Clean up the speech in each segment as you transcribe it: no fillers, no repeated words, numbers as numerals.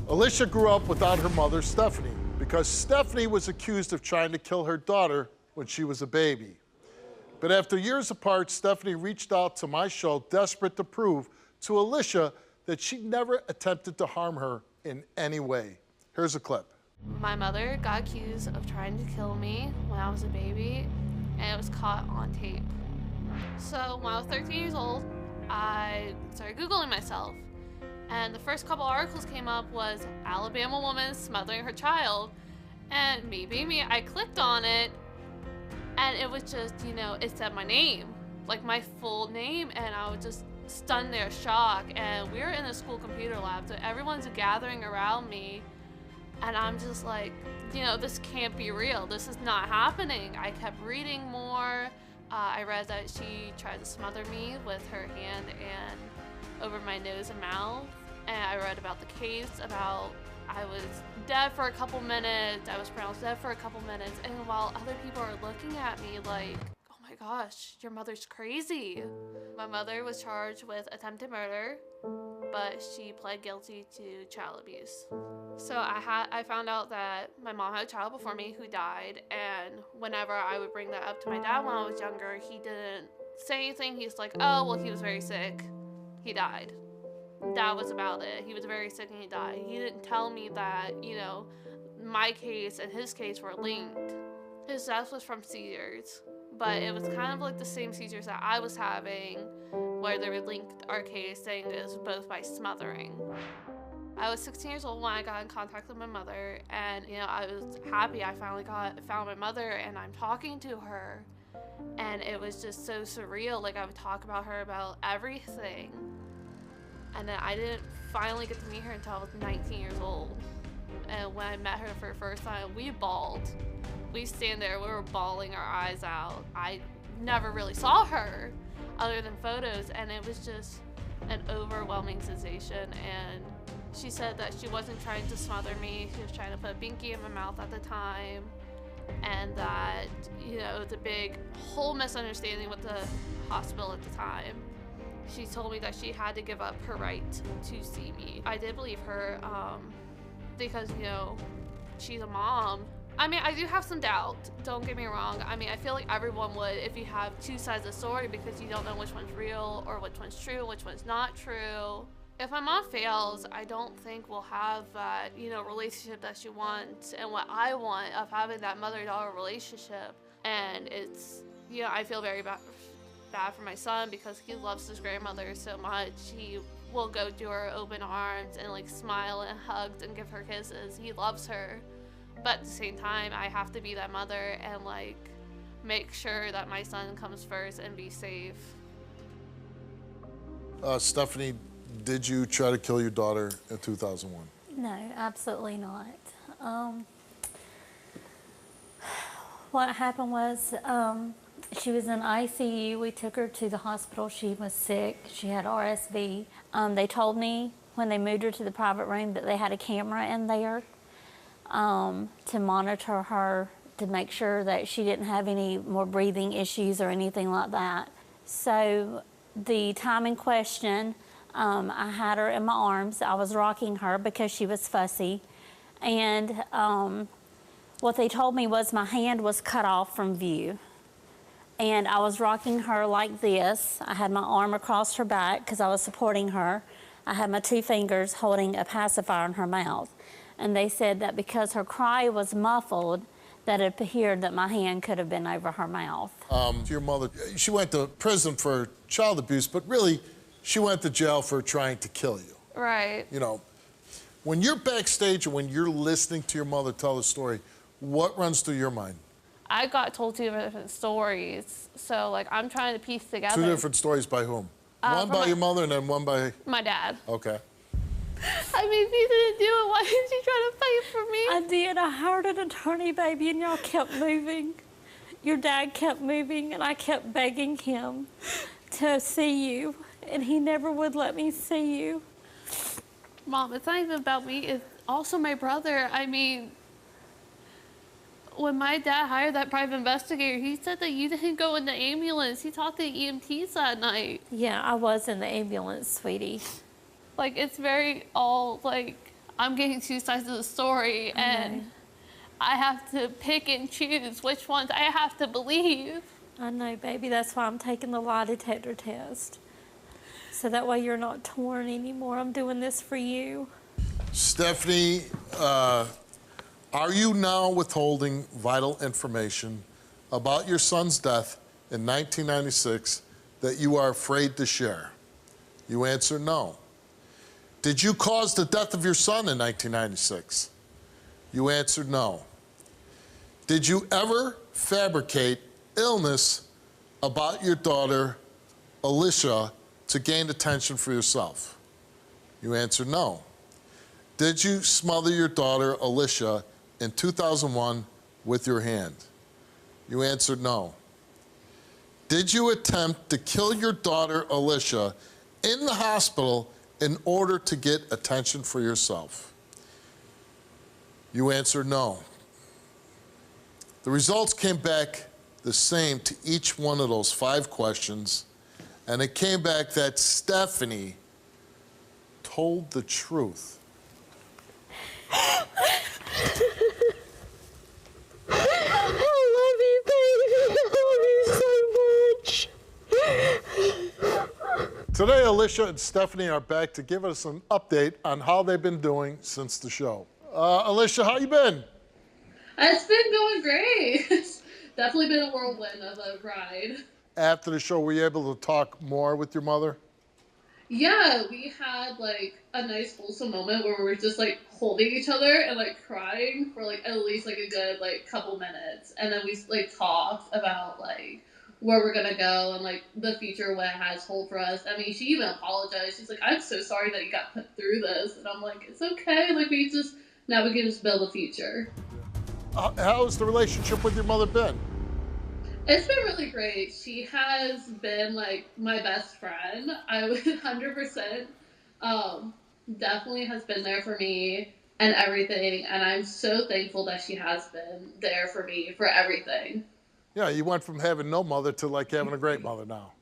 Alycia grew up without her mother, Stephanie, because Stephanie was accused of trying to kill her daughter when she was a baby. But after years apart, Stephanie reached out to my show, desperate to prove to Alycia that she never attempted to harm her in any way. Here's a clip. My mother got accused of trying to kill me when I was a baby, and it was caught on tape. So when I was 13 years old, I started Googling myself. And the first couple articles came up was Alabama woman smothering her child. And me being me, I clicked on it, and it was just, you know, it said my name, like my full name, and I was just stunned there, shock. And we were in a school computer lab, so everyone's gathering around me, and I'm just like, you know, this can't be real. This is not happening. I kept reading more. I read that she tried to smother me with her hand and over my nose and mouth. And I read about the case, about I was dead for a couple minutes, I was pronounced dead for a couple minutes, and while other people are looking at me like, oh my gosh, your mother's crazy. My mother was charged with attempted murder, but she pled guilty to child abuse. So I found out that my mom had a child before me who died, and whenever I would bring that up to my dad when I was younger, he didn't say anything. He's like, oh, well, he was very sick. He died. That was about it. He was very sick and he died. He didn't tell me that, you know, my case and his case were linked. His death was from seizures, but it was kind of like the same seizures that I was having, where they would link our case saying it was both by smothering. I was 16 years old when I got in contact with my mother, and, you know, I was happy I finally found my mother, and I'm talking to her, and it was just so surreal. Like, I would talk about her about everything. And then I didn't finally get to meet her until I was 19 years old. And when I met her for the first time, we bawled. We stand there, we were bawling our eyes out. I never really saw her other than photos, and it was just an overwhelming sensation. And she said that she wasn't trying to smother me, she was trying to put a binky in my mouth at the time. And that, you know, it was a big whole misunderstanding with the hospital at the time. She told me that she had to give up her right to see me. I did believe her because, you know, she's a mom. I mean, I do have some doubt, don't get me wrong. I mean, I feel like everyone would if you have two sides of the story, because you don't know which one's real or which one's true, which one's not true. If my mom fails, I don't think we'll have that, you know, relationship that she wants and what I want of having that mother-daughter relationship. And it's, you know, I feel very bad for my son because he loves his grandmother so much. He will go to her open arms and like smile and hug and give her kisses. He loves her. But at the same time, I have to be that mother and like make sure that my son comes first and be safe. Stephanie, did you try to kill your daughter in 2001? No, absolutely not. What happened was, she was in ICU. We took her to the hospital. She was sick. She had RSV. They told me when they moved her to the private room that they had a camera in there to monitor her to make sure that she didn't have any more breathing issues or anything like that. So the time in question, I had her in my arms. I was rocking her because she was fussy. And what they told me was my hand was cut off from view. And I was rocking her like this. I had my arm across her back because I was supporting her. I had my two fingers holding a pacifier in her mouth. And they said that because her cry was muffled, that it appeared that my hand could have been over her mouth. Your mother, she went to prison for child abuse, but really, she went to jail for trying to kill you. Right. You know, when you're backstage and when you're listening to your mother tell the story, what runs through your mind? I got told two different stories, so like I'm trying to piece together. Two different stories by whom? One by your mother and then one by... my dad. Okay. I mean, if you didn't do it, why did you try to fight for me? I did. I hired an attorney, baby, and y'all kept moving. Your dad kept moving, and I kept begging him to see you, and he never would let me see you. Mom, it's not even about me. It's also my brother. I mean, when my dad hired that private investigator, he said that you didn't go in the ambulance. He talked to the EMTs that night. Yeah, I was in the ambulance, sweetie. Like, it's very all, like, I'm getting two sides of the story, and I have to pick and choose which ones I have to believe. I know, baby. That's why I'm taking the lie detector test. So that way you're not torn anymore. I'm doing this for you. Stephanie, are you now withholding vital information about your son's death in 1996 that you are afraid to share? You answer no. Did you cause the death of your son in 1996? You answered no. Did you ever fabricate illness about your daughter, Alycia, to gain attention for yourself? You answered no. Did you smother your daughter, Alycia, in 2001 with your hand? You answered no. Did you attempt to kill your daughter, Alycia, in the hospital in order to get attention for yourself? You answered no. The results came back the same to each one of those 5 questions, and it came back that Stephanie told the truth. I love you, baby. I love you so much. Today, Alycia and Stephanie are back to give us an update on how they've been doing since the show. Alycia, how you been? It's been going great. It's definitely been a whirlwind of a ride. After the show, were you able to talk more with your mother? Yeah, we had like a nice wholesome moment where we were just like holding each other and like crying for like at least like a good like couple minutes, and then we like talked about like where we're gonna go and like the future, what it has hold for us. I mean, she even apologized. She's like, "I'm so sorry that you got put through this," and I'm like, "It's okay. Like we can just build a future." How's the relationship with your mother been? It's been really great. She has been like my best friend. I would 100% definitely has been there for me and everything. And I'm so thankful that she has been there for me for everything. Yeah, you went from having no mother to like having a great mother now.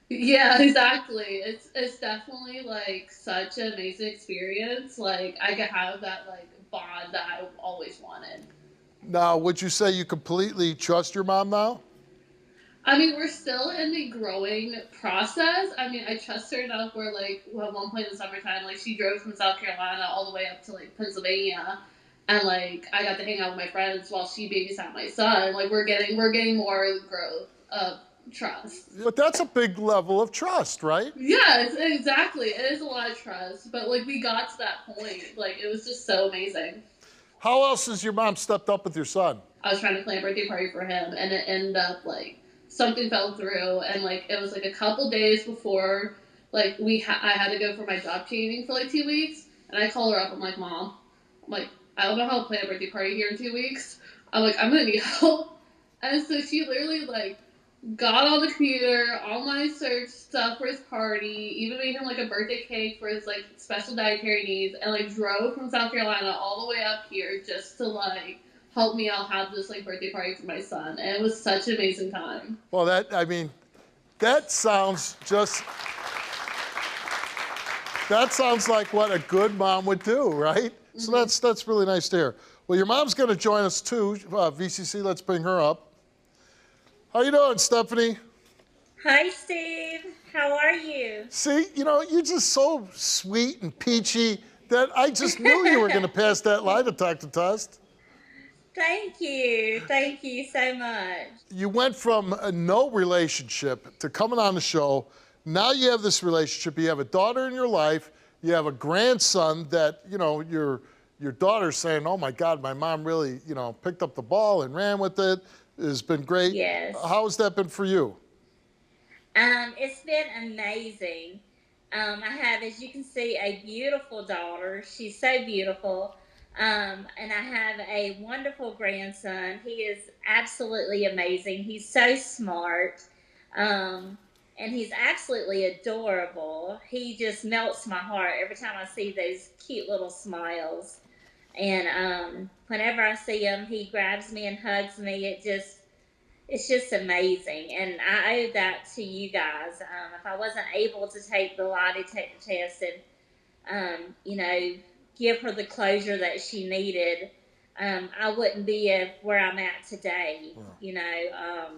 Yeah, exactly. It's definitely like such an amazing experience. Like I could have that like bond that I always wanted. Now, would you say you completely trust your mom now? I mean, we're still in the growing process. I mean, I trust her enough where, like, at one point in the summertime, like, she drove from South Carolina all the way up to, like, Pennsylvania. And, like, I got to hang out with my friends while she babysat my son. Like, we're getting more growth of trust. But that's a big level of trust, right? Yeah, exactly. It is a lot of trust. But, like, we got to that point. Like, it was just so amazing. How else has your mom stepped up with your son? I was trying to plan a birthday party for him, and it ended up, like, something fell through, and like it was like a couple days before like I had to go for my job training for like 2 weeks, and I call her up. I'm like, "Mom, I don't know how to plan a birthday party here in 2 weeks. I'm like, I'm gonna need help." And so she literally like got on the computer, online search stuff for his party, even made him like a birthday cake for his like special dietary needs, and like drove from South Carolina all the way up here just to like help me out have this like birthday party for my son. And it was such an amazing time. Well, that sounds like what a good mom would do, right? Mm-hmm. So that's really nice to hear. Well, your mom's going to join us too, VCC. Let's bring her up. How you doing, Stephanie? Hi, Steve. How are you? See, you're just so sweet and peachy that I just knew you were going to pass that lie detector test. Thank you. Thank you so much. You went from a no relationship to coming on the show. Now you have this relationship. You have a daughter in your life. You have a grandson that, your daughter's saying, "Oh my God, my mom really, picked up the ball and ran with it." It's been great. Yes. How has that been for you? It's been amazing. I have, as you can see, a beautiful daughter. She's so beautiful. And I have a wonderful grandson. He is absolutely amazing. He's so smart. And he's absolutely adorable. He just melts my heart every time I see those cute little smiles. And whenever I see him, he grabs me and hugs me. It's just amazing. And I owe that to you guys. If I wasn't able to take the lie detector test and, give her the closure that she needed, I wouldn't be where I'm at today, you know.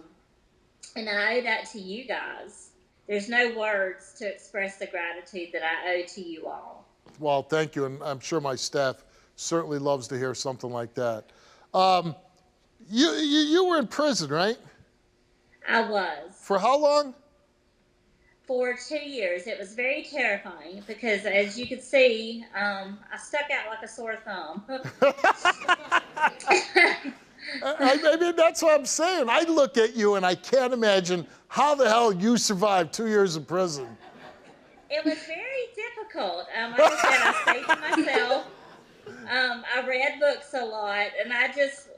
And I owe that to you guys. There's no words to express the gratitude that I owe to you all. Well, thank you, and I'm sure my staff certainly loves to hear something like that. You were in prison, right? I was. For how long? For 2 years. It was very terrifying because, as you could see, I stuck out like a sore thumb. I mean, that's what I'm saying. I look at you and I can't imagine how the hell you survived 2 years in prison. It was very difficult. Like I said, I stayed to myself. I read books a lot, and I just,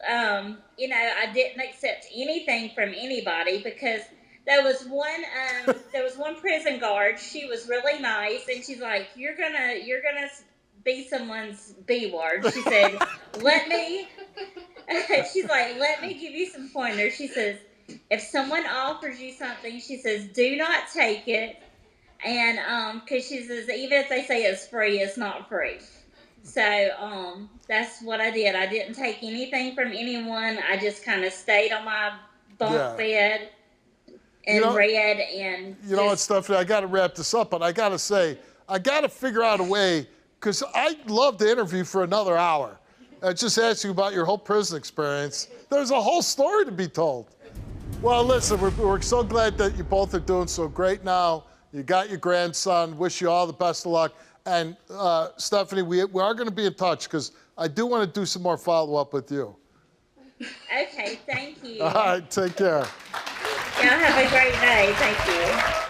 you know, I didn't accept anything from anybody because there was one prison guard. She was really nice, and she's like, "You're gonna be someone's B word." She said, she's like, "Let me give you some pointers." She says, "If someone offers you something," she says, "do not take it." And because she says, even if they say it's free, it's not free. So that's what I did. I didn't take anything from anyone. I just kind of stayed on my bunk bed and read. And you know what, Stephanie, I got to wrap this up, but I got to say, I got to figure out a way, because I'd love to interview for another hour. I just asked you about your whole prison experience. There's a whole story to be told. Well, listen, we're so glad that you both are doing so great now. You got your grandson. Wish you all the best of luck. And Stephanie, we are going to be in touch because I do want to do some more follow-up with you. Okay, thank you. All right, take care. Y'all have a great day. Thank you.